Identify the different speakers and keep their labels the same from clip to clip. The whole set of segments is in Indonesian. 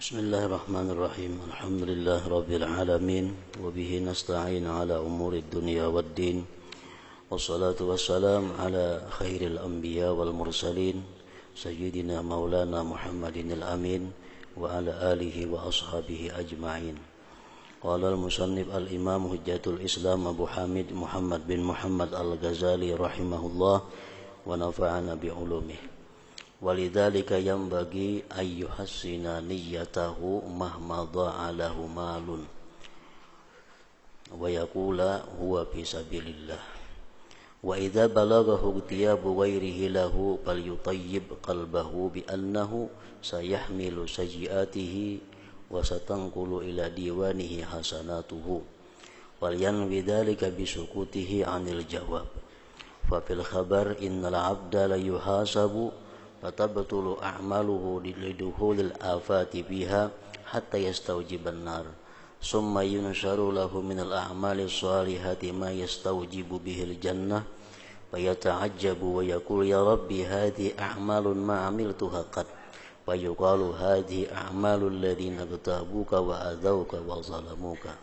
Speaker 1: Bismillahirrahmanirrahim. Alhamdulillah rabbil alamin wa bihi nasta'in ala umuri dunya waddin. Wassalatu wassalam ala khairil anbiya wal mursalin sayyidina maulana Muhammadin al-amin wa ala alihi wa ashabihi ajma'in. Qala al-musannif al-imam hujjatul islam Abu Hamid Muhammad bin Muhammad al-Ghazali rahimahullah wa nafa'ana bi ulumihi. Walidzalika yanbaghi ayyuhassina niyyatahu mahma dha'alahu malun wa yaqula huwa fi sabilillah wa idza balaghahu tiyabu ghairihi lahu falyutayyib qalbahu bi annahu sayahmilu sayyi'atihi wa satanqulu ila diwanihi hasanatuhu wal yanwi dzalika bi sukutihi 'anil jawab fa fil khabar innal 'abda la yuhasabu fatabtulu a'maluhu liduhulil afati biha hatta yastawjiban nar summa yunsharu lahu minal a'mali shalihati ma yastawjibu bihil jannah fayata'ajjabu wa yaqulu ya rabbi hadhi a'malun ma amiltuha qad wa yuqalu hadhi a'malul ladzina katabuka wa adauka wa zalamuka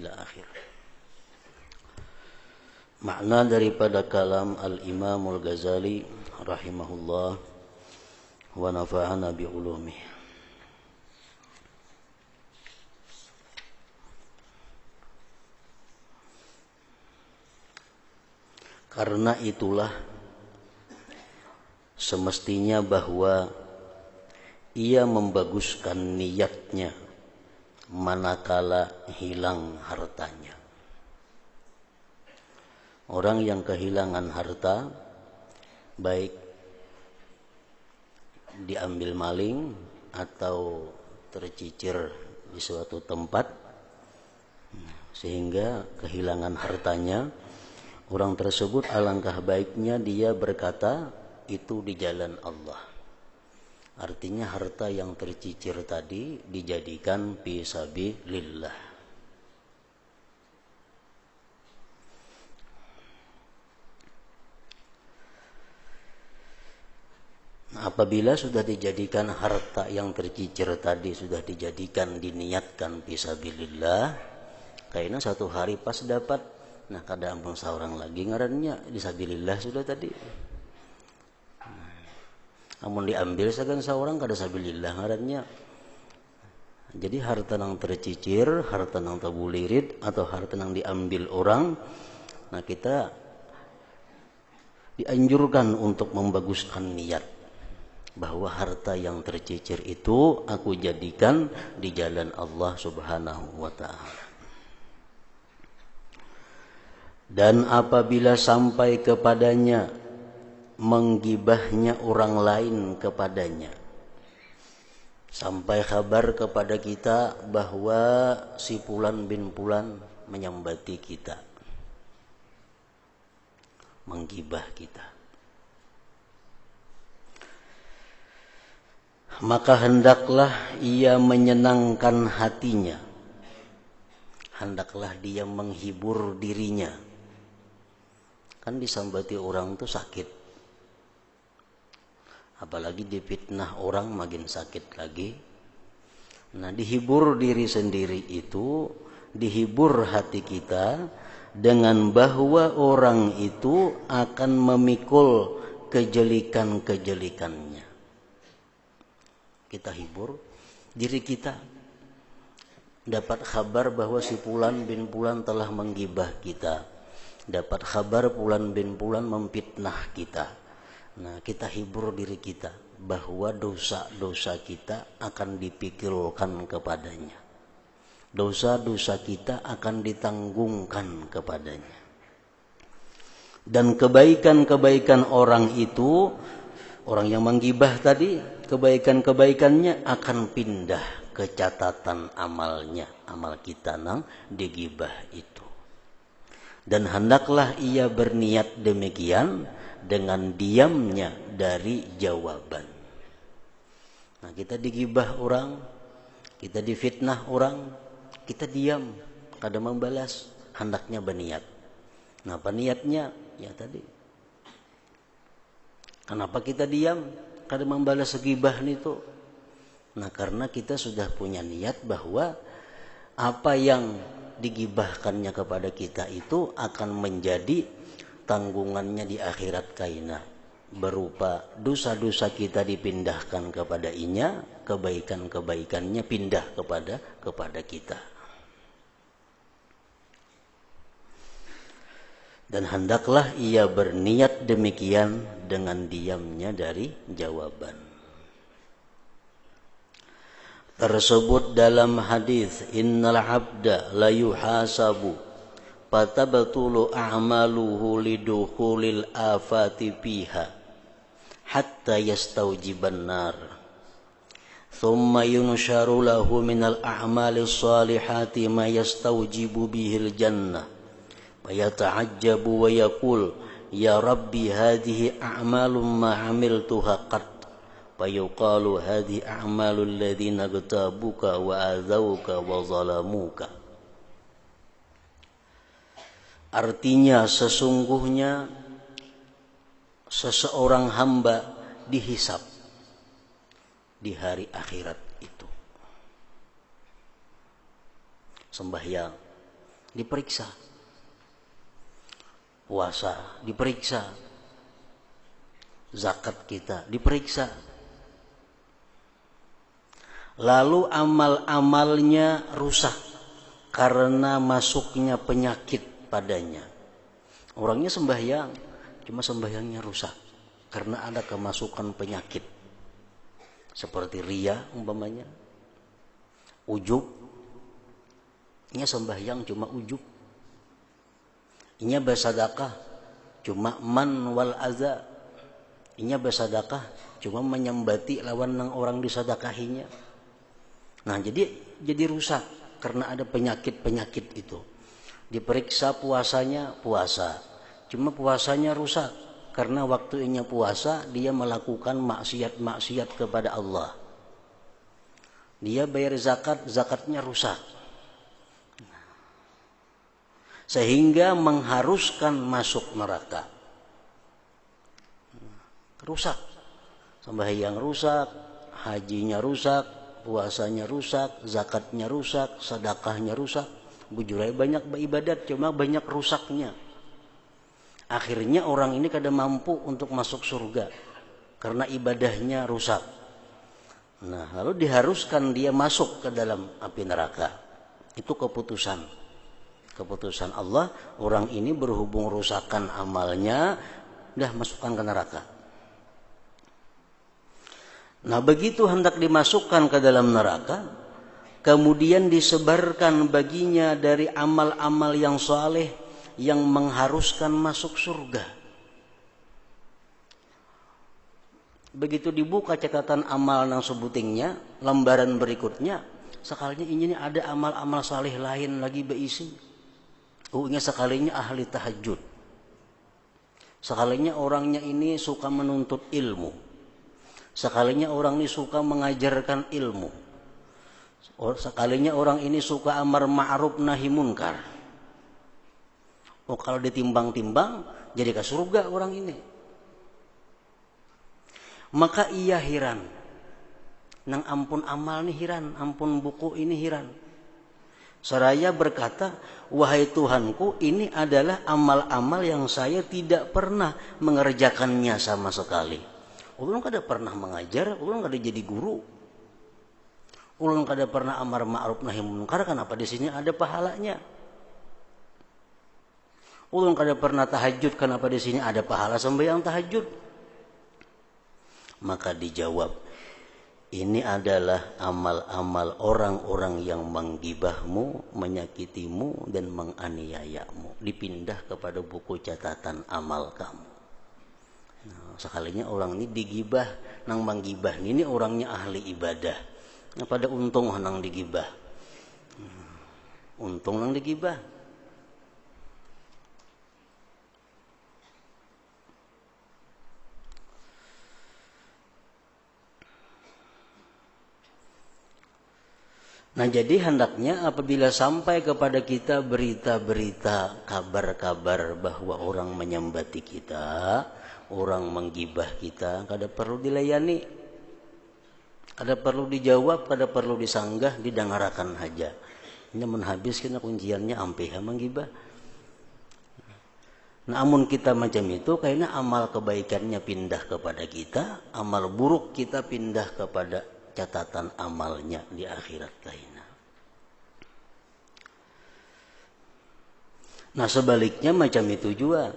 Speaker 1: ila akhir. Makna daripada kalam al-Imam al-Ghazali rahimahullah wa nafa'ana bi ulumi. Karena itulah semestinya bahwa ia membaguskan niatnya manakala hilang hartanya. Orang yang kehilangan harta, baik diambil maling atau tercicir di suatu tempat sehingga kehilangan hartanya, orang tersebut alangkah baiknya dia berkata itu di jalan Allah. Artinya harta yang tercicir tadi dijadikan fi sabilillah. Apabila sudah dijadikan harta yang tercicir tadi sudah dijadikan diniatkan fisabilillah, kayaknya satu hari pas dapat, nah kada ampun seorang lagi ngarannya disabilillah sudah tadi. Amun diambil sakan seorang kada sabilillah ngarannya. Jadi harta yang tercicir, harta yang tabulirid atau harta yang diambil orang, nah kita dianjurkan untuk membaguskan niat bahwa harta yang tercicir itu aku jadikan di jalan Allah Subhanahu wa ta'ala. Dan apabila sampai kepadanya menggibahnya orang lain kepadanya, sampai kabar kepada kita bahwa si Fulan bin Fulan menyambati kita, menggibah kita, maka hendaklah ia menyenangkan hatinya, hendaklah dia menghibur dirinya. Kan disambati orang itu sakit, apalagi difitnah orang makin sakit lagi. Nah, dihibur diri sendiri itu, dihibur hati kita dengan bahwa orang itu akan memikul kejelikan-kejelikannya. Kita hibur diri kita, dapat kabar bahwa si Fulan bin Fulan telah menggibah kita, dapat kabar Fulan bin Fulan memfitnah kita. Nah, kita hibur diri kita bahwa dosa-dosa kita akan dipikirkan kepadanya, dosa-dosa kita akan ditanggungkan kepadanya, dan kebaikan-kebaikan orang itu, orang yang menggibah tadi, kebaikan-kebaikannya akan pindah ke catatan amalnya, amal kita nang digibah itu. Dan hendaklah ia berniat demikian dengan diamnya dari jawaban. Nah, kita digibah orang, kita difitnah orang, kita diam, kada membalas, hendaknya berniat. Nah, apa niatnya? Ya tadi. Kenapa kita diam? Kada membalas gibah itu. Nah, karena kita sudah punya niat bahwa apa yang digibahkannya kepada kita itu akan menjadi tanggungannya di akhirat kaina, berupa dosa-dosa kita dipindahkan kepada inya, kebaikan-kebaikannya pindah kepada kita. Dan hendaklah ia berniat demikian dengan diamnya dari jawaban. Tersebut dalam hadis, innal abda la yuhasabu fatabtulu a'maluhu lidukhulil afati fiha hatta yastawjiban nar. Thumma yunsharu lahu minal a'malis salihati ma yastawjibu bihil jannah. ويتعجب ويقول يا ربي هذه أعمال ما عملتها قط فيقال هذه أعمال الذين اغتابوك وآذوك وظلموك. Artinya sesungguhnya seseorang hamba dihisab di hari akhirat itu. Sembahyang diperiksa, puasa diperiksa, zakat kita diperiksa, lalu amal-amalnya rusak karena masuknya penyakit padanya. Orangnya sembahyang, cuma sembahyangnya rusak karena ada kemasukan penyakit seperti riya umpamanya, ujub. Nya sembahyang cuma ujub, inya bersedekah cuma man wal aza, inya bersedekah cuma menyembati lawan nang orang disedekahinya. Nah, jadi rusak karena ada penyakit-penyakit itu. Diperiksa puasanya, puasa, cuma puasanya rusak karena waktunya puasa dia melakukan maksiat-maksiat kepada Allah. Dia bayar zakat, zakatnya rusak, sehingga mengharuskan masuk neraka. Rusak, sembahyang rusak, hajinya rusak, puasanya rusak, zakatnya rusak, sedekahnya rusak. Bujurai banyak beribadat, cuma banyak rusaknya. Akhirnya orang ini kada mampu untuk masuk surga karena ibadahnya rusak. Nah, lalu diharuskan dia masuk ke dalam api neraka. Itu keputusan Allah, orang ini berhubung rusakan amalnya, dah masukkan ke neraka. Nah, begitu hendak dimasukkan ke dalam neraka, kemudian disebarkan baginya dari amal-amal yang saleh yang mengharuskan masuk surga. Begitu dibuka catatan amal yang sebutingnya, lembaran berikutnya, sekalinya ini ada amal-amal saleh lain lagi berisi. Sekalinya ahli tahajud, sekalinya orangnya ini suka menuntut ilmu, sekalinya orang ini suka mengajarkan ilmu, sekalinya orang ini suka amar ma'ruf nahi munkar. Kalau ditimbang-timbang jadi ke surga orang ini. Maka ia heran, nang ampun amal ini heran, ampun buku ini heran. Seraya berkata, wahai Tuhanku, ini adalah amal-amal yang saya tidak pernah mengerjakannya sama sekali. Ulun kada pernah mengajar, ulun kada jadi guru, ulun kada pernah amar ma'ruf nahi munkar. Kenapa di sini ada pahalanya? Ulun kada pernah tahajud, kenapa di sini ada pahala sembahyang tahajud? Maka dijawab, ini adalah amal-amal orang-orang yang menggibahmu, menyakitimu, dan menganiayamu. Dipindah kepada buku catatan amal kamu. Nah, sekalinya orang ini digibah, nang menggibah ini orangnya ahli ibadah. Nah, pada untung nang digibah. Untung nang digibah. Nah, jadi hendaknya apabila sampai kepada kita berita-berita, kabar-kabar bahwa orang menyembati kita, orang menggibah kita, kada perlu dilayani. Ada perlu dijawab, ada perlu disanggah, didengarakan aja. Ini menghabiskan kunciannya ampe hamang gibah. Namun kita macam itu, kayaknya amal kebaikannya pindah kepada kita, amal buruk kita pindah kepada catatan amalnya di akhirat kayaknya. Nah sebaliknya macam itu juga.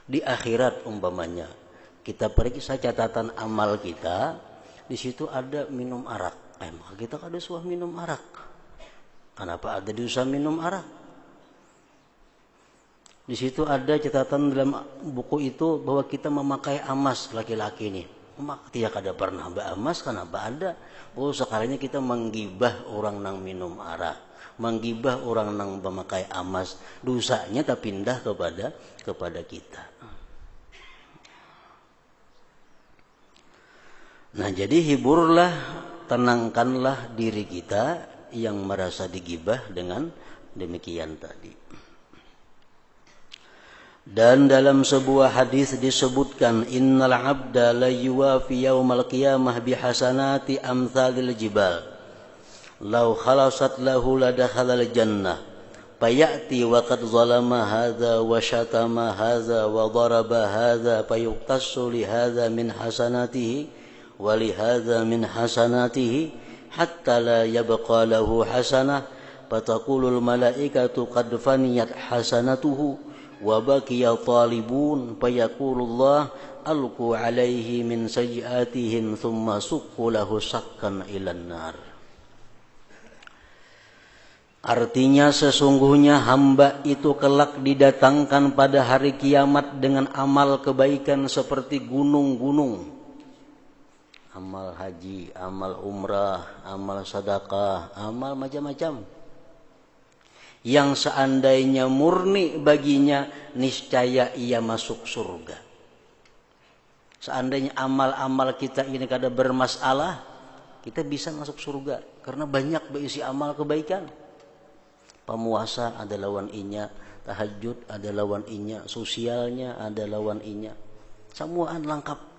Speaker 1: Di akhirat umpamanya, kita periksa catatan amal kita, di situ ada minum arak. Maka kita kada suah minum arak. Kenapa ada dosa minum arak? Di situ ada catatan dalam buku itu bahwa kita memakai emas laki-laki nih. Maka tidak ada pernah emas, kenapa ada? Oh sekarangnya kita menggibah orang nang minum arak, menggibah orang nang memakai emas, dosanya tak pindah kepada kita. Nah jadi hiburlah, tenangkanlah diri kita yang merasa digibah dengan demikian tadi. Dan dalam sebuah hadis disebutkan, innal abda la yuwafi yaumal qiyamah bihasanati amsalil jibal law khalasat lahu ladakhalal jannah fayati wa qad zalama hadza wa syatama hadza wa daraba hadza fayuqtassu li hadza min hasanatihi ولهذا من حسناته حتى لا يبقى له حسنة فتقول الملائكة قد فنيت حسنته وبقي طالبون فيقول الله ألقوا عليه من سيئاتهم ثم سقوا له سقا إلى النار. Artinya sesungguhnya hamba itu kelak didatangkan pada hari kiamat dengan amal kebaikan seperti gunung-gunung. Amal haji, amal umrah, amal sedekah, amal macam-macam. Yang seandainya murni baginya, niscaya ia masuk surga. Seandainya amal-amal kita ini kada bermasalah, kita bisa masuk surga. Karena banyak berisi amal kebaikan. Pemuasa ada lawan inya, tahajud ada lawan inya, sosialnya ada lawan inya. Semuaan lengkap.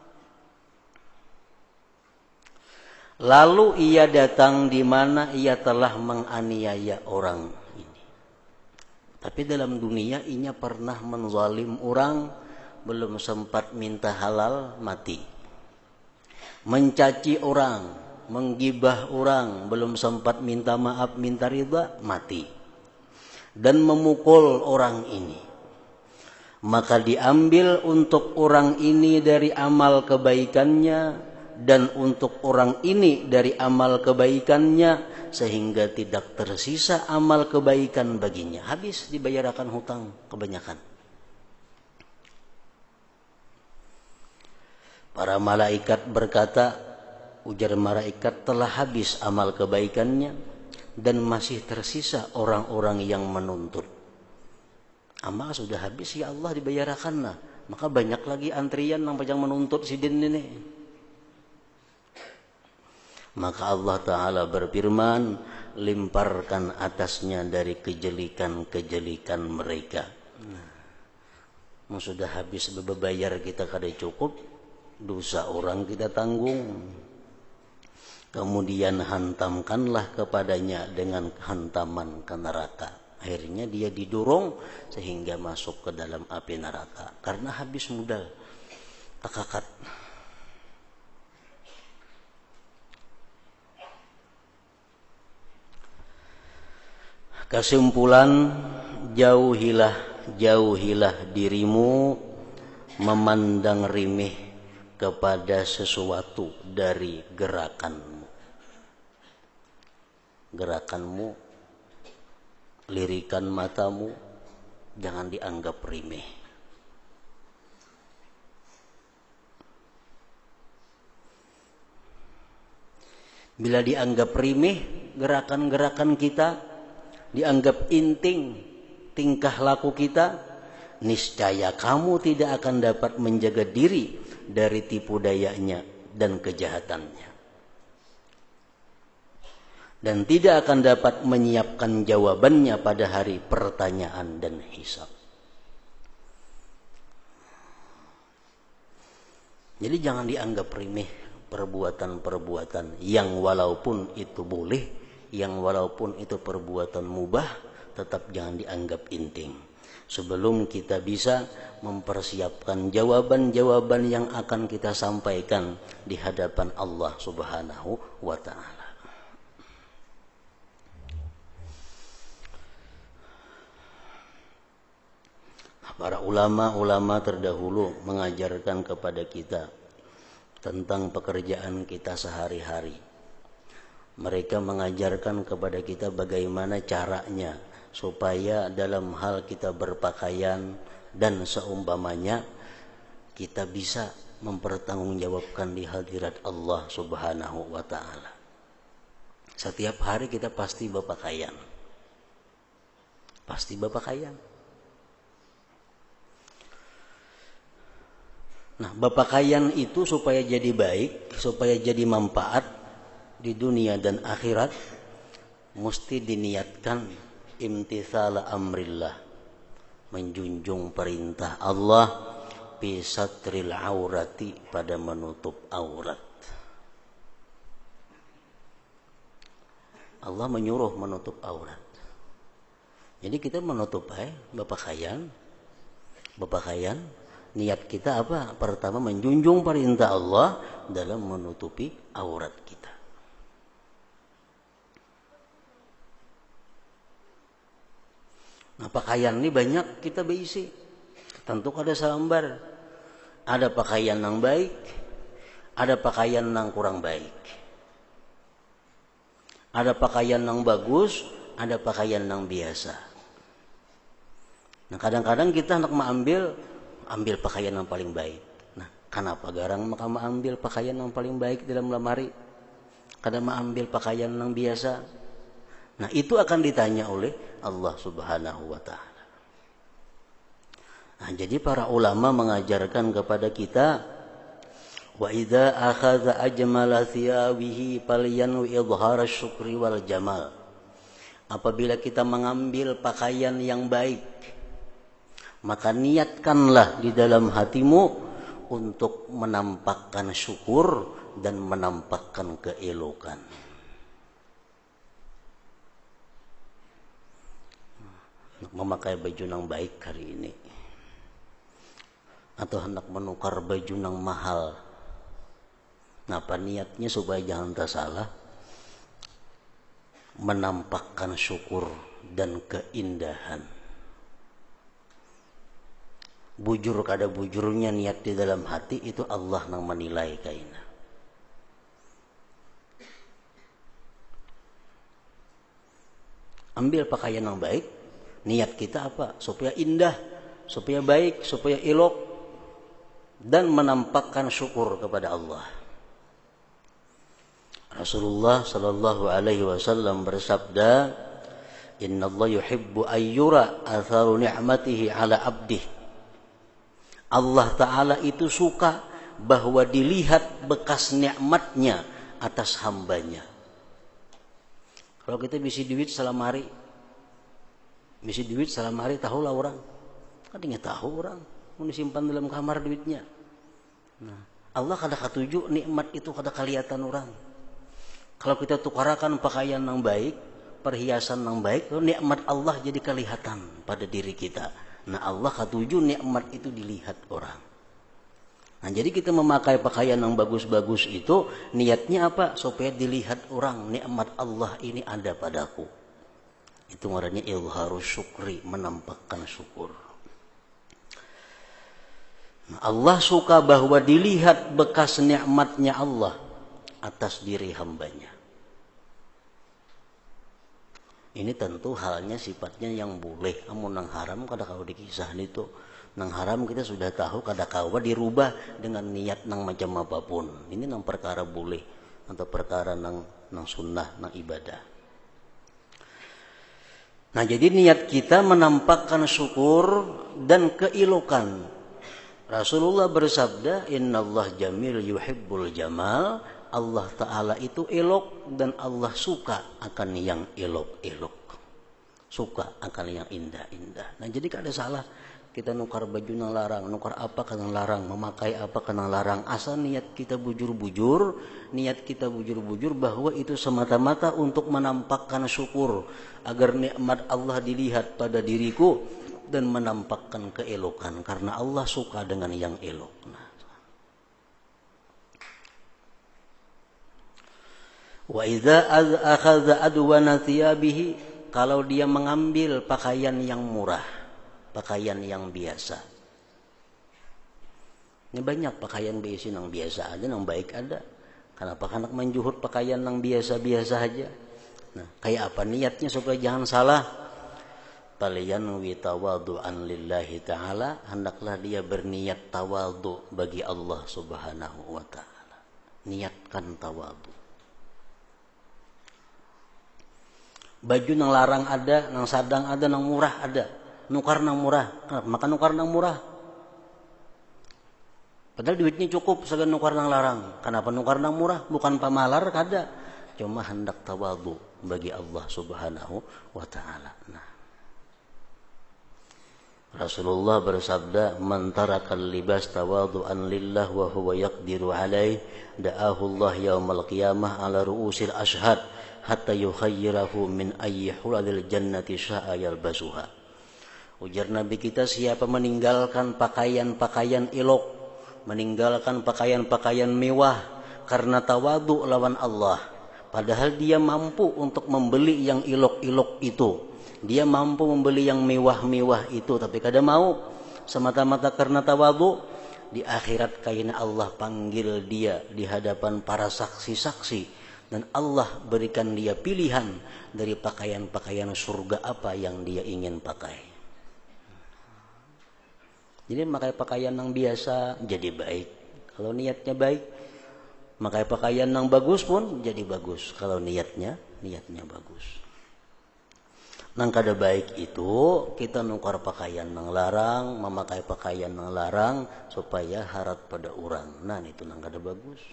Speaker 1: Lalu ia datang di mana ia telah menganiaya orang ini. Tapi dalam dunia ia pernah menzalim orang, belum sempat minta halal, mati. Mencaci orang, menggibah orang, belum sempat minta maaf, minta ridha, mati. Dan memukul orang ini. Maka diambil untuk orang ini dari amal kebaikannya, dan untuk orang ini dari amal kebaikannya, sehingga tidak tersisa amal kebaikan baginya. Habis dibayarkan hutang kebanyakan. Para malaikat berkata, ujar malaikat, telah habis amal kebaikannya dan masih tersisa orang-orang yang menuntut. Amal sudah habis, ya Allah dibayarkan lah. Maka banyak lagi antrian yang menuntut si din ini. Maka Allah Ta'ala berfirman, limparkan atasnya dari kejelikan-kejelikan mereka. Sudah habis bebayar kita kada cukup, dosa orang kita tanggung. Kemudian hantamkanlah kepadanya dengan hantaman ke neraka. Akhirnya dia didorong sehingga masuk ke dalam api neraka. Karena habis modal, takakat. Kesimpulan, jauhilah dirimu memandang remeh kepada sesuatu dari gerakanmu. Gerakanmu, lirikan matamu, jangan dianggap remeh. Bila dianggap remeh, gerakan-gerakan kita, dianggap inting tingkah laku kita, niscaya kamu tidak akan dapat menjaga diri dari tipu dayanya dan kejahatannya, dan tidak akan dapat menyiapkan jawabannya pada hari pertanyaan dan hisab. Jadi jangan dianggap remeh perbuatan-perbuatan yang walaupun itu boleh, yang walaupun itu perbuatan mubah, tetap jangan dianggap inting. Sebelum kita bisa mempersiapkan jawaban-jawaban yang akan kita sampaikan di hadapan Allah Subhanahu wa ta'ala. Para ulama-ulama terdahulu mengajarkan kepada kita tentang pekerjaan kita sehari-hari. Mereka mengajarkan kepada kita bagaimana caranya supaya dalam hal kita berpakaian dan seumpamanya kita bisa mempertanggungjawabkan di hadirat Allah Subhanahu wa ta'ala. Setiap hari kita pasti berpakaian. Pasti berpakaian. Nah, berpakaian itu supaya jadi baik, supaya jadi manfaat di dunia dan akhirat, mesti diniatkan imtithala amrillah, menjunjung perintah Allah, fi satril aurati, pada menutup aurat. Allah menyuruh menutup aurat. Jadi kita menutup berpakaian. Niat kita apa? Pertama, menjunjung perintah Allah dalam menutupi aurat kita. Nah, pakaian ini banyak kita berisi. Tentu ada salambar. Ada pakaian yang baik, ada pakaian yang kurang baik. Ada pakaian yang bagus, ada pakaian yang biasa. Nah, kadang-kadang kita hendak ambil pakaian yang paling baik. Nah, kenapa garang maka ambil pakaian yang paling baik dalam lemari? Kadang ambil pakaian yang biasa. Nah, itu akan ditanya oleh Allah Subhanahu wa ta'ala. Nah, jadi para ulama mengajarkan kepada kita, wa idza akhadha ajmala thiyabihi falyanwi idhara syukri wal jamal. Apabila kita mengambil pakaian yang baik, maka niatkanlah di dalam hatimu untuk menampakkan syukur dan menampakkan keelokan. Memakai baju yang baik hari ini, atau hendak menukar baju yang mahal. Apa niatnya? Supaya jangan tersalah, menampakkan syukur dan keindahan. Bujur kada bujurnya niat di dalam hati, itu Allah yang menilai kaina. Ambil pakaian yang baik, niat kita apa? Supaya indah, supaya baik, supaya elok, dan menampakkan syukur kepada Allah. Rasulullah sallallahu alaihi wasallam bersabda, "Innallaha yuhibbu ayyura atharu ni'matihi 'ala 'abdihi." Allah Ta'ala itu suka bahwa dilihat bekas nikmatnya atas hambanya. Kalau kita bisi duit salam hari tahulah orang. Kadangnya tahu orang, mau disimpan dalam kamar duitnya. Nah, Allah kada katuju nikmat itu kada kelihatan orang. Kalau kita tukarakan pakaian yang baik, perhiasan yang baik, nikmat Allah jadi kelihatan pada diri kita. Nah, Allah katuju nikmat itu dilihat orang. Nah, jadi kita memakai pakaian yang bagus-bagus itu niatnya apa? Supaya dilihat orang, nikmat Allah ini ada padaku. Itu namanya izharus syukri, menampakkan syukur. Nah, Allah suka bahwa dilihat bekas nikmatnya Allah atas diri hambanya. Ini tentu halnya sifatnya yang boleh. Amun nang haram kada kau dikisah itu. Nang haram kita sudah tahu kada kau dirubah dengan niat nang macam apapun. Ini nang perkara boleh atau perkara nang sunnah, nang ibadah. Nah, jadi niat kita menampakkan syukur dan keelokan. Rasulullah bersabda, "Innallah jamil yuhibbul jamal." Allah Ta'ala itu elok dan Allah suka akan yang elok-elok. Suka akan yang indah-indah. Nah, jadi kada salah Kita nukar baju nang larang, nukar apa kan nang larang, memakai apa kan nang larang. Asal niat kita bujur-bujur, bahwa itu semata-mata untuk menampakkan syukur agar nikmat Allah dilihat pada diriku dan menampakkan keelokan karena Allah suka dengan yang elok. Wa idza akhadha adwana thiyabihi, kalau dia mengambil pakaian yang murah, pakaian yang biasa. Ini banyak pakaian biasa yang biasa ada, yang baik ada. Kenapa anak menjuhud pakaian yang biasa-biasa aja? Nah, kayak apa niatnya supaya jangan salah? Paliyan wi tawadhu'an lillahi ta'ala, hendaklah dia berniat tawadhu bagi Allah Subhanahu wa taala. Niatkan tawadhu. Baju nang larang ada, nang sadang ada, nang murah ada. Nukar nang murah, maka nukar nang murah. Padahal duitnya cukup segan nukar nang larang. Kenapa nukar nang murah? Bukan pamalar kada. Cuma hendak tawadhu bagi Allah Subhanahu wa taala. Nah. Rasulullah bersabda, "Man tarakal libas tawadhu'an lillah wa huwa yaqdiru alaih, da'ahu Allah yaumal qiyamah ala ru'usil ashhad hatta yukhayyirahu min ayyi huladil jannati sya'a yalbasuha." Ujar Nabi kita, siapa meninggalkan pakaian-pakaian elok, meninggalkan pakaian-pakaian mewah karena tawadhu lawan Allah, padahal dia mampu untuk membeli yang elok-elok itu, dia mampu membeli yang mewah-mewah itu, tapi kada mau semata-mata karena tawadhu, di akhirat kaina Allah panggil dia di hadapan para saksi-saksi dan Allah berikan dia pilihan dari pakaian-pakaian surga apa yang dia ingin pakai. Jadi memakai pakaian yang biasa jadi baik kalau niatnya baik, memakai pakaian yang bagus pun jadi bagus kalau niatnya bagus. Nang kada baik itu kita nukar pakaian nang larang, memakai pakaian nang larang supaya harap pada orang. Nah itu nang kada bagus.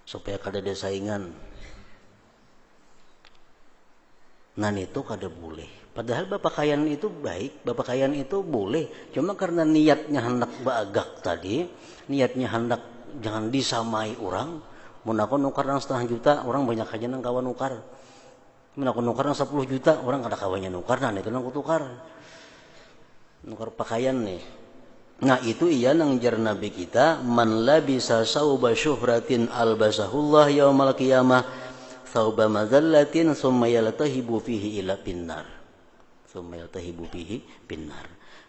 Speaker 1: Supaya kada ada saingan. Nah itu kada boleh. Padahal berpakaian itu baik, berpakaian itu boleh. Cuma karena niatnya hendak bagak tadi, niatnya hendak jangan disamai orang. Mun aku nukar nang 1,5 juta, orang banyak aja nang kawan nukar. Mun aku nukar nang 10 juta, orang kada kawannya nukar, nah itu nang kutukar. Nukar pakaian nih. Nah itu iya nang jar Nabi kita, man labisa sauba syuhratin albasahullah yaumal qiyamah sauba madzallatin summa yaltahibu fihi ila pinnar.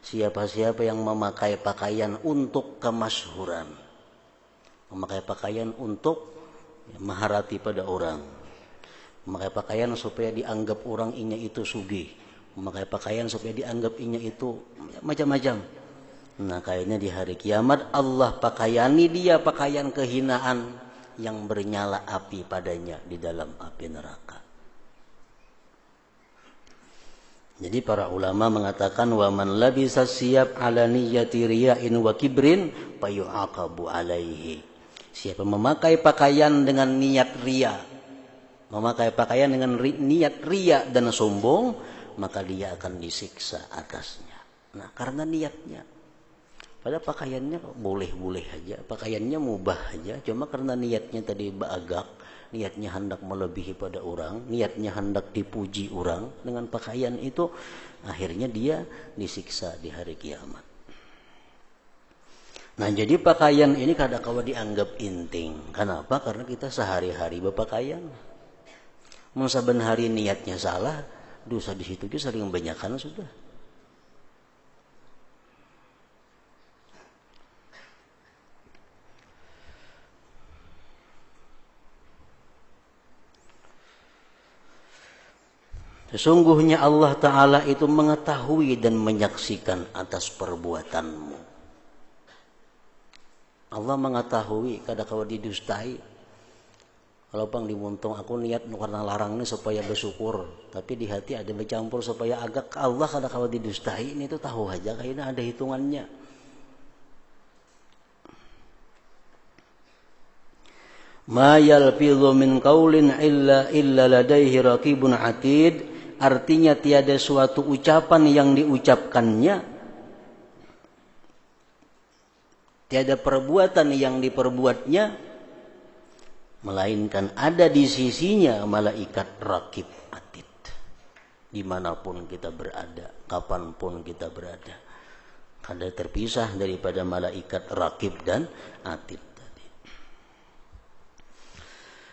Speaker 1: Siapa-siapa yang memakai pakaian untuk kemasyhuran, memakai pakaian untuk maharati pada orang, memakai pakaian supaya dianggap orang inya itu sugih, memakai pakaian supaya dianggap inya itu macam-macam. Nah kayaknya di hari kiamat Allah pakaiani dia pakaian kehinaan yang bernyala api padanya di dalam api neraka. Jadi para ulama mengatakan wa man labisa siyab ala niyyati riya'in wa kibrin fayu'aqabu alaihi. Siapa memakai pakaian dengan niat riya, memakai pakaian dengan niat riya dan sombong, maka dia akan disiksa atasnya. Nah, karena niatnya. Padahal pakaiannya boleh-boleh aja, pakaiannya mubah aja, cuma karena niatnya tadi bagak, niatnya hendak melebihi pada orang, niatnya hendak dipuji orang dengan pakaian itu, akhirnya dia disiksa di hari kiamat. Nah jadi pakaian ini kadang-kadang dianggap inting. Kenapa? Karena kita sehari-hari berpakaian. Mun saben hari niatnya salah, dosa di situ juga saling banyakan sudah. Sesungguhnya Allah Ta'ala itu mengetahui dan menyaksikan atas perbuatanmu. Allah mengetahui kadang-kadang didustai. Kalau pang dimuntung aku niat karena larang ini supaya bersyukur, tapi di hati ada bercampur supaya agak Allah kadang-kadang didustai, ini tuh tahu aja kayaknya ada hitungannya. Ma yalfidhu min qaulin illa ladaihi raqibun atid. artinya tiada suatu ucapan yang diucapkannya, tiada perbuatan yang diperbuatnya, melainkan ada di sisinya malaikat rakib atid. Dimanapun kita berada, kapanpun kita berada, kada terpisah daripada malaikat rakib dan atid tadi.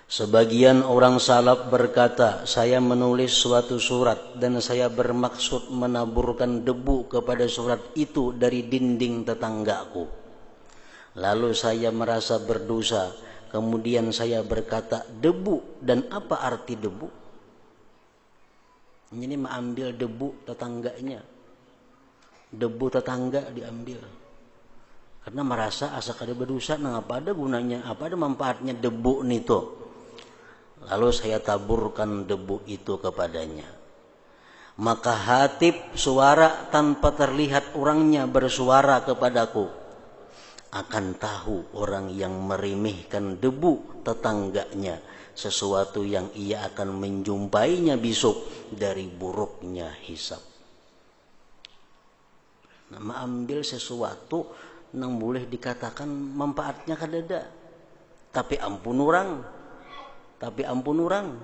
Speaker 1: Sebagian orang salaf berkata, saya menulis suatu surat dan saya bermaksud menaburkan debu kepada surat itu dari dinding tetanggaku. Lalu saya merasa berdosa. Kemudian saya berkata, debu, dan apa arti debu? Ini mengambil debu tetangganya. Debu tetangga diambil. Karena merasa asa kada berdosa, nah apa ada gunanya, apa ada manfaatnya debu nito. Lalu saya taburkan debu itu kepadanya. Maka Hatib suara tanpa terlihat orangnya bersuara kepadaku. Akan tahu orang yang meremehkan debu tetangganya sesuatu yang ia akan menjumpainya besok dari buruknya hisab. Nah, mengambil sesuatu yang boleh dikatakan manfaatnya kadada, tapi ampun orang,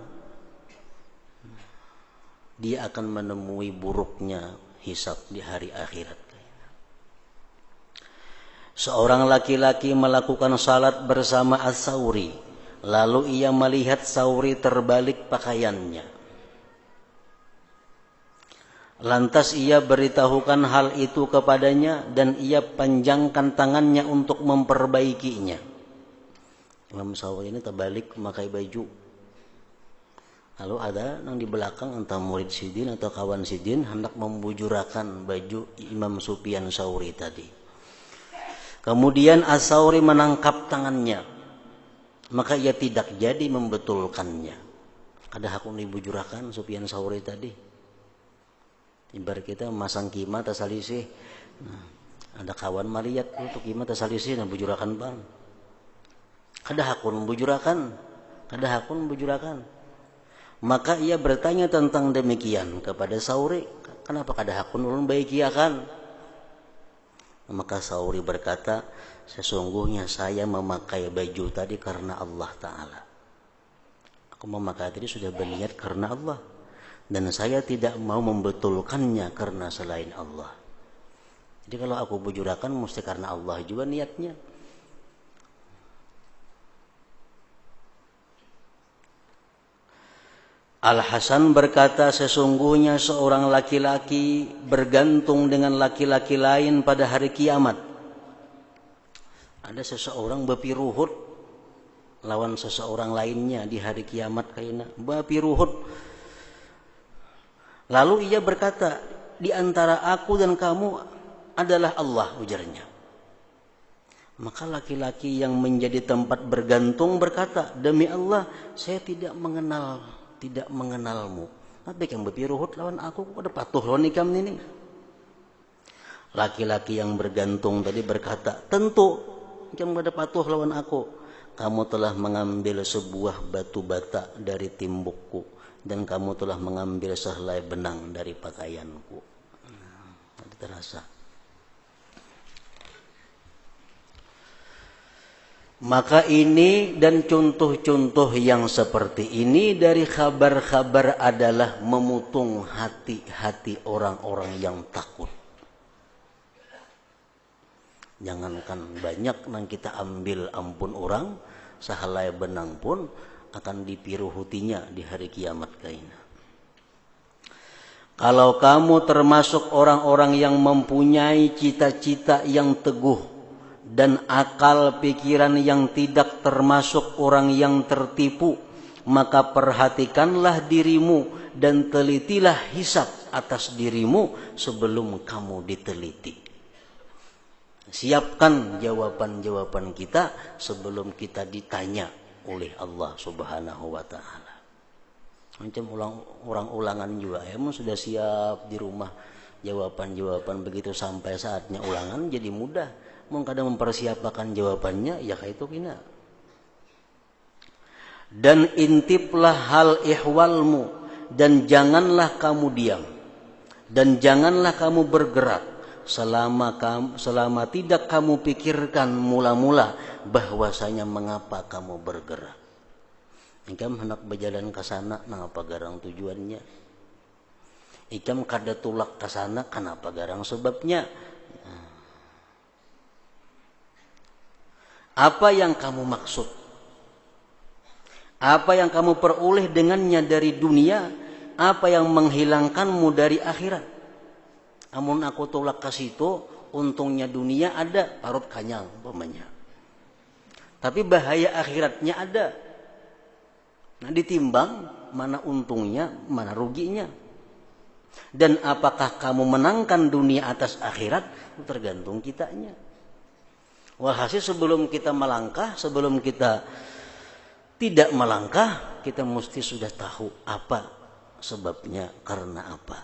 Speaker 1: dia akan menemui buruknya hisab di hari akhirat. Seorang laki-laki melakukan salat bersama As-Sauri. Lalu ia melihat Sauri terbalik pakaiannya. Lantas ia beritahukan hal itu kepadanya dan ia panjangkan tangannya untuk memperbaikinya. Imam Sauri ini terbalik memakai baju. Lalu ada yang di belakang entah murid Sidin atau kawan Sidin hendak membujurakan baju Imam Sufyan Sauri tadi. Kemudian As-Sauri menangkap tangannya, maka ia tidak jadi membetulkannya. Ada hakun dibujurakan Sufyan Sauri tadi. Ibarat kita masang kima tasalisih. Nah, ada kawan maliat untuk kima tasalisih dan bujurakan bang. Ada hakun bujurakan. Maka ia bertanya tentang demikian kepada Sauri, kenapa kada hakun ulun baikiakan? Maka Sauri berkata, sesungguhnya saya memakai baju tadi karena Allah Ta'ala. Aku memakai tadi sudah berniat karena Allah. Dan saya tidak mau membetulkannya karena selain Allah. Jadi kalau aku bujurakan mesti karena Allah juga niatnya. Al-Hasan berkata, sesungguhnya seorang laki-laki bergantung dengan laki-laki lain pada hari kiamat. Ada seseorang berpiruhut lawan seseorang lainnya di hari kiamat kayaknya berpiruhut. Lalu ia berkata, di antara aku dan kamu adalah Allah, ujarnya. Maka laki-laki yang menjadi tempat bergantung berkata, demi Allah, saya tidak mengenalmu. Tapi yang berpiruhut lawan aku, ada patuh lawan ikam ini. Laki-laki yang bergantung tadi berkata, tentu yang ada patuh lawan aku. Kamu telah mengambil sebuah batu bata dari timbukku dan kamu telah mengambil sehelai benang dari pakaianku. Ada terasa. Maka ini dan contoh-contoh yang seperti ini dari kabar-kabar adalah memutung hati-hati orang-orang yang takut. Jangankan banyak yang kita ambil ampun orang, sehelai benang pun akan dipiruhutinya di hari kiamat kaina. Kalau kamu termasuk orang-orang yang mempunyai cita-cita yang teguh dan akal pikiran yang tidak termasuk orang yang tertipu, maka perhatikanlah dirimu dan telitilah hisab atas dirimu sebelum kamu diteliti. Siapkan jawaban-jawaban kita sebelum kita ditanya oleh Allah Subhanahu wa taala. Macam ulangan juga, emang sudah siap di rumah jawaban-jawaban, begitu sampai saatnya ulangan jadi mudah. Mau kadang mempersiapkan jawabannya ya kayak itu kina. Dan intiplah hal ihwalmu dan janganlah kamu diam dan janganlah kamu bergerak selama tidak kamu pikirkan mula-mula bahwasanya mengapa kamu bergerak. Ikam hendak berjalan ke sana, kenapa garang tujuannya? Ikam kada tulak ke sana, kenapa garang sebabnya? Apa yang kamu maksud? Apa yang kamu peroleh dengannya dari dunia? Apa yang menghilangkanmu dari akhirat? Amun aku tolak ke situ, untungnya dunia ada, parut kanyang umpamanya. Tapi bahaya akhiratnya ada. Nah, ditimbang mana untungnya, mana ruginya. Dan apakah kamu menangkan dunia atas akhirat? Tergantung kitanya. Walhasil sebelum kita melangkah, sebelum kita tidak melangkah, kita mesti sudah tahu apa sebabnya, karena apa.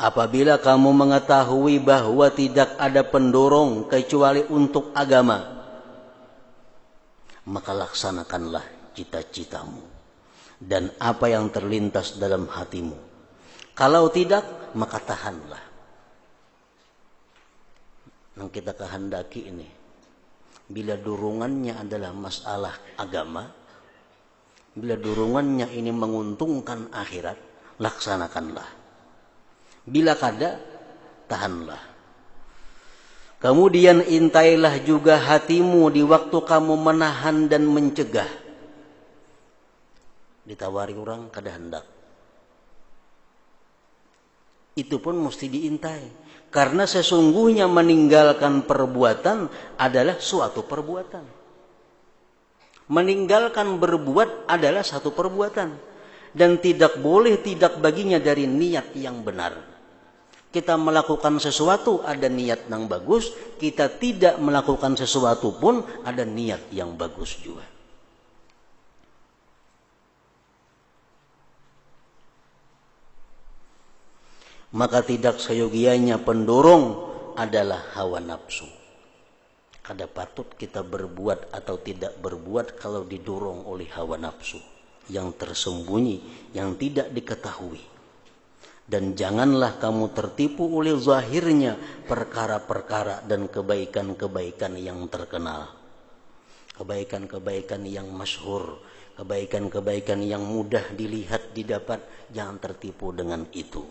Speaker 1: Apabila kamu mengetahui bahwa tidak ada pendorong kecuali untuk agama, maka laksanakanlah cita-citamu dan apa yang terlintas dalam hatimu. Kalau tidak, maka tahanlah. Yang kita kehendaki ini, bila dorongannya adalah masalah agama, bila dorongannya ini menguntungkan akhirat, laksanakanlah. Bila kada, tahanlah. Kemudian intailah juga hatimu di waktu kamu menahan dan mencegah. Ditawari orang kada hendak, itu pun mesti diintai. Karena sesungguhnya meninggalkan perbuatan adalah suatu perbuatan. Meninggalkan berbuat adalah satu perbuatan. Dan tidak boleh tidak baginya dari niat yang benar. Kita melakukan sesuatu ada niat yang bagus, kita tidak melakukan sesuatu pun ada niat yang bagus juga. Maka tidak seyogianya pendorong adalah hawa nafsu. Kada patut kita berbuat atau tidak berbuat kalau didorong oleh hawa nafsu yang tersembunyi, yang tidak diketahui. Dan janganlah kamu tertipu oleh zahirnya perkara-perkara dan kebaikan-kebaikan yang terkenal. Kebaikan-kebaikan yang masyhur, kebaikan-kebaikan yang mudah dilihat, didapat, jangan tertipu dengan itu.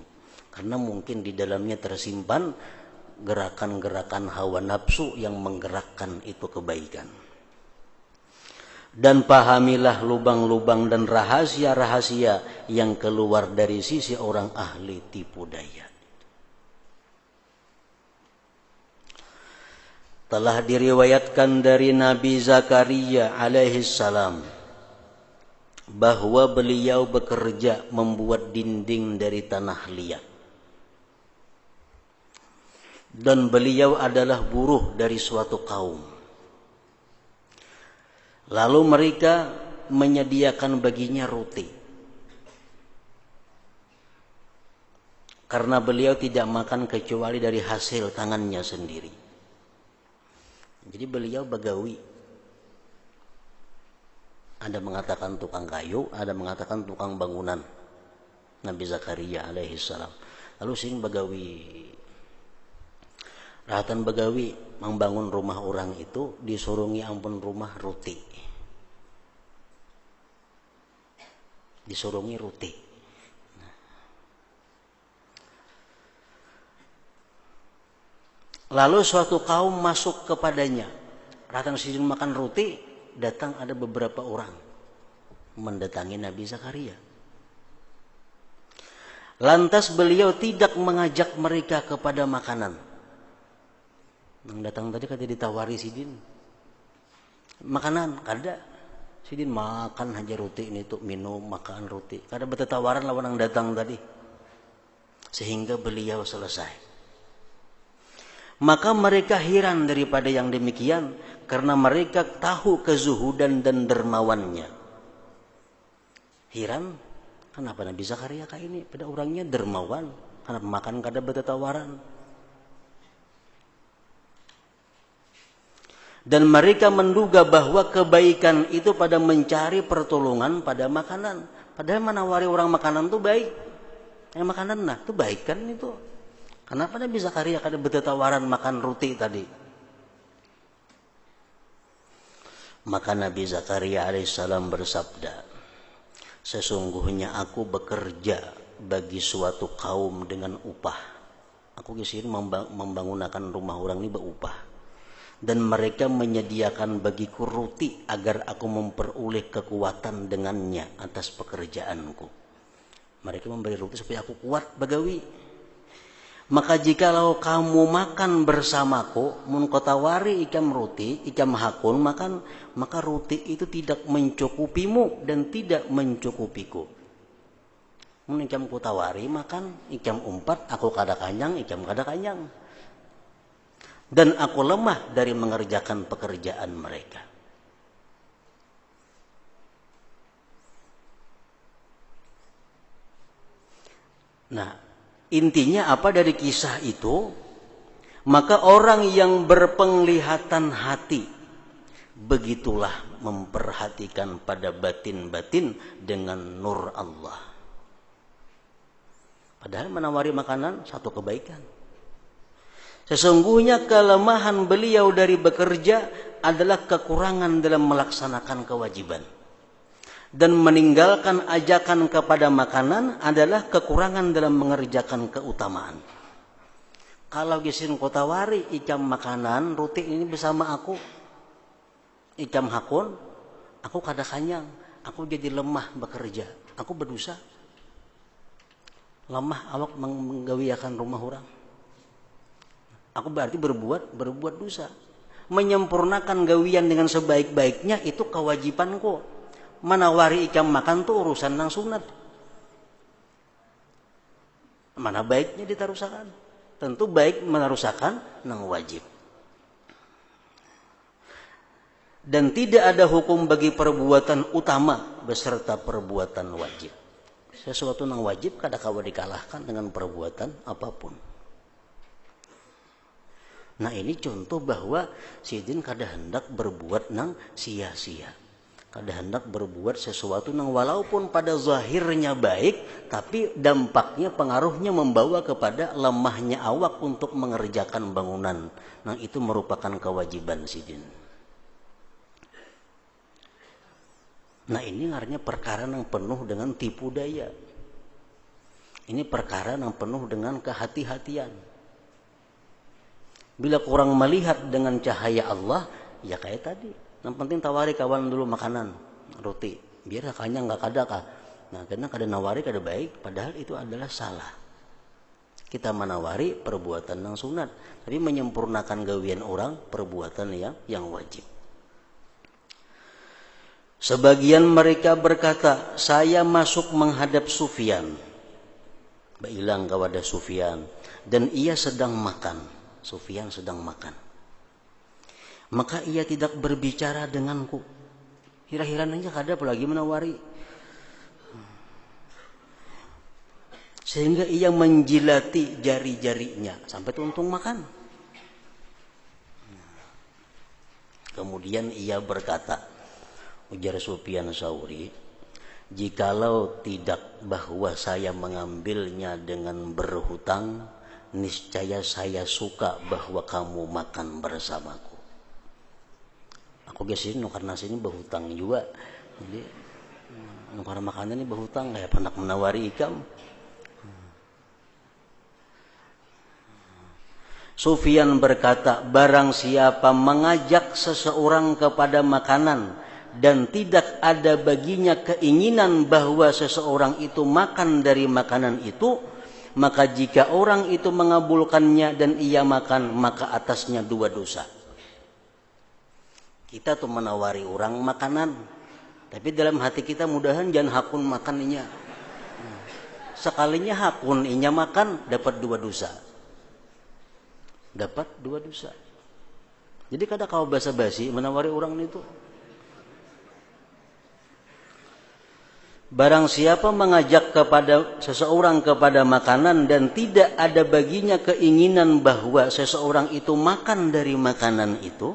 Speaker 1: Karena mungkin di dalamnya tersimpan gerakan-gerakan hawa nafsu yang menggerakkan itu kebaikan. Dan pahamilah lubang-lubang dan rahasia-rahasia yang keluar dari sisi orang ahli tipu daya. Telah diriwayatkan dari Nabi Zakaria alaihi salam bahwa beliau bekerja membuat dinding dari tanah liat. Dan beliau adalah buruh dari suatu kaum. Lalu mereka menyediakan baginya roti. Karena beliau tidak makan kecuali dari hasil tangannya sendiri. Jadi beliau bagawi. Ada mengatakan tukang kayu, ada mengatakan tukang bangunan. Nabi Zakaria alaihi salam. Lalu sing bagawi. Rahatan bagawi membangun rumah orang itu disurungi ampun rumah roti. Disurungi roti. Lalu suatu kaum masuk kepadanya. Rahatan sidin makan roti, datang ada beberapa orang mendatangi Nabi Zakaria. Lantas beliau tidak mengajak mereka kepada makanan. Yang datang tadi kata ditawari sidin makanan, kada. Sidin makan aja roti ini tuh, minum makan roti. Kada bertawaran lawan yang datang tadi. Sehingga beliau selesai. Maka mereka heran daripada yang demikian, karena mereka tahu kezuhudan dan dermawannya. Heran, kenapa Nabi Zakaria kayak ini? Pada orangnya dermawan, kenapa makan kada bertawaran? Dan mereka menduga bahwa kebaikan itu pada mencari pertolongan pada makanan. Padahal menawari orang makanan itu baik. Makanan nah itu baik kan itu. Kenapa Nabi Zakaria kada bertawaran makan roti tadi? Maka Nabi Zakaria alaihissalam bersabda, sesungguhnya aku bekerja bagi suatu kaum dengan upah. Aku disini membangunkan rumah orang ini berupah. Dan mereka menyediakan bagiku roti agar aku memperoleh kekuatan dengannya atas pekerjaanku. Mereka memberi roti supaya aku kuat bagawi. Maka jikalau kamu makan bersamaku, mun kau tawari ikam roti, ikam hakun makan, maka roti itu tidak mencukupimu dan tidak mencukupiku. Mun ikam ku tawari makan, ikam umpat, aku kada kanyang, ikam kada kanyang. Dan aku lemah dari mengerjakan pekerjaan mereka. Nah, intinya apa dari kisah itu? Maka orang yang berpenglihatan hati, begitulah memperhatikan pada batin-batin dengan nur Allah. Padahal menawari makanan satu kebaikan. Sesungguhnya kelemahan beliau dari bekerja adalah kekurangan dalam melaksanakan kewajiban. Dan meninggalkan ajakan kepada makanan adalah kekurangan dalam mengerjakan keutamaan. Kalau gisin kota wari ikam makanan roti ini bersama aku, ikam hakun, aku kada kanyang, aku jadi lemah bekerja, aku berdosa. Lemah awak menggawiakan rumah orang. Aku berarti berbuat dosa. Menyempurnakan gawian dengan sebaik-baiknya itu kewajibanku. Menawari ikam makan itu urusan nang sunat. Mana baiknya ditarusakan? Tentu baik menarusakan nang wajib. Dan tidak ada hukum bagi perbuatan utama beserta perbuatan wajib. Sesuatu nang wajib kada kawa dikalahkan dengan perbuatan apapun. Nah ini contoh bahwa Sidin kada hendak berbuat nang sia-sia. Kada hendak berbuat sesuatu nang walaupun pada zahirnya baik, tapi dampaknya, pengaruhnya membawa kepada lemahnya awak untuk mengerjakan bangunan. Nah itu merupakan kewajiban Sidin. Nah ini artinya perkara yang penuh dengan tipu daya. Ini perkara yang penuh dengan kehati-hatian. Bila kurang melihat dengan cahaya Allah, ya kayak tadi. Yang penting tawari kawan dulu makanan, roti. Biar kanya nggak kada kah. Nah karena kada nawari kada baik, padahal itu adalah salah. Kita menawari perbuatan yang sunat, tapi menyempurnakan gawian orang perbuatan yang wajib. Sebagian mereka berkata, saya masuk menghadap Sufyan. Bailang kepada Sufyan, dan ia sedang makan. Sufyan sedang makan. Maka ia tidak berbicara denganku. Hira-hirannya kada apalagi menawari. Sehingga ia menjilati jari-jarinya sampai tuntung makan. Kemudian ia berkata, ujar Sufyan Tsauri, jikalau tidak bahwa saya mengambilnya dengan berhutang, niscaya saya suka bahwa kamu makan bersamaku. Aku gesini karena sini berhutang juga. Jadi karena makanan ini berhutang kayak pendak menawari ikam. Sufyan berkata, barang siapa mengajak seseorang kepada makanan dan tidak ada baginya keinginan bahwa seseorang itu makan dari makanan itu, maka jika orang itu mengabulkannya dan ia makan, maka atasnya dua dosa. Kita tuh menawari orang makanan, tapi dalam hati kita mudahan jangan hakun makan inya. Sekalinya hakun inya makan, dapat dua dosa. Dapat dua dosa. Jadi kada kau basa-basi menawari orang itu. Barang siapa mengajak kepada seseorang kepada makanan dan tidak ada baginya keinginan bahwa seseorang itu makan dari makanan itu,